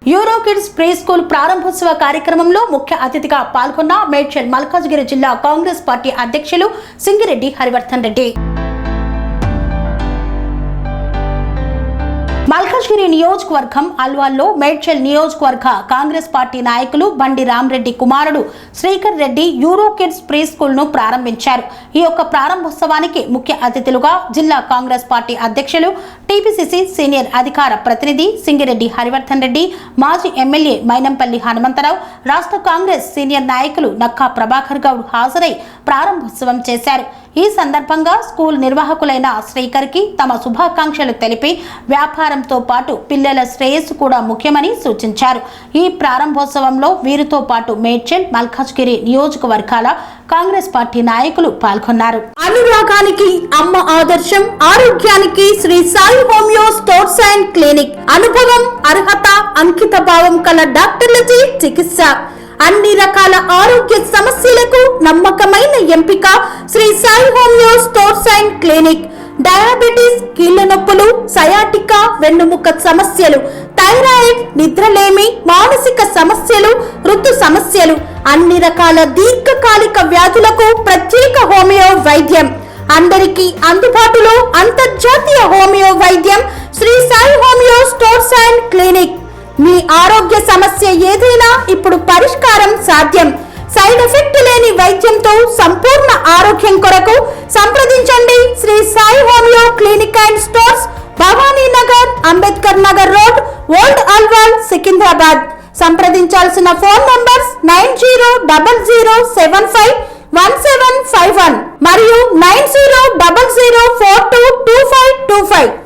Euro kids pre school ప్రారంభోత్సవ కార్యక్రమంలో ముఖ్య అతిథిగా పాల్గొన్న మేడ్చల్ మల్కాజ్గిరి జిల్లా కాంగ్రెస్ పార్టీ అధ్యక్షులు సింగిరెడ్డి హరివర్ధన్ రెడ్డి. మల్కాజ్గిరి నియోజకవర్గం అల్వాల్లో మేడ్చల్ నియోజకవర్గ కాంగ్రెస్ పార్టీ నాయకులు బండి రామరెడ్డి కుమారుడు Srikar Reddy euro kids pre school ను ప్రారంభించారు. ఈ యొక్క ప్రారంభోత్సవానికి ముఖ్య అతిథులుగా జిల్లా కాంగ్రెస్ పార్టీ అధ్యక్షులు టీపీసీసీ సీనియర్ అధికార ప్రతినిధి సింగిరెడ్డి హరివర్ధన్ రెడ్డి, మాజీ ఎమ్మెల్యే మైనంపల్లి హనుమంతరావు, రాష్ట్ర కాంగ్రెస్ సీనియర్ నాయకులు నక్కా ప్రభాకర్ గౌడ్ హాజరై ప్రారంభోత్సవం చేశారు. ఈ సందర్భంగా స్కూల్ నిర్వాహకులైన శ్రీకర్ కి తమ శుభాకాంక్షలు తెలిపి వ్యాపారంతో పాటు పిల్లల శ్రేయస్సు కూడా ముఖ్యమని సూచించారు. ఈ ప్రారంభోత్సవంలో వీరితో పాటు మేడ్చల్, మల్కాజ్గిరి నియోజకవర్గాల కాంగ్రెస్ పార్టీ నాయకులు పాల్గొన్నారు. అనురాగానికి అమ్మ ఆదర్శం, ఆరోగ్యానికి Shri Sai homeo stores and clinic. అనుభవం, అర్హత, అంకిత భావం కల డాక్టర్లచే చికిత్స. అన్ని రకాల ఆరోగ్య సమస్యలకు నమ్మకమైన ఎంపిక Shri Sai homeo stores and clinic. Diabetes, కీళ్ల నొప్పులు, సయాటికా, వెన్నుముక్క సమస్యలు, థైరాయిడ్, నిద్రలేమి, మానసిక సమస్యలు, ఋతు సమస్యలు, అన్ని రకాల దీర్ఘకాలిక వ్యాధులకు ప్రత్యేక హోమియో వైద్యం. అందరికీ అందుబాటులో అంతర్జాతీయ హోమియో వైద్యం Shri Sai homeo stores and clinic. మీ ఆరోగ్య సమస్య ఏదైనా ఇప్పుడు పరిష్కారం సాధ్యం. సైడ్ ఎఫెక్ట్ లేని వైద్యంతో సంపూర్ణ ఆరోగ్యం కొరకు సంప్రదించండి Shri Sai homeo clinic and stores, Bhavani Nagar, Ambedkar Nagar road, old Alwal, Secunderabad. సంప్రదించాల్సిన ఫోన్ నంబర్స్ 9000751751 మరియు 9000422525.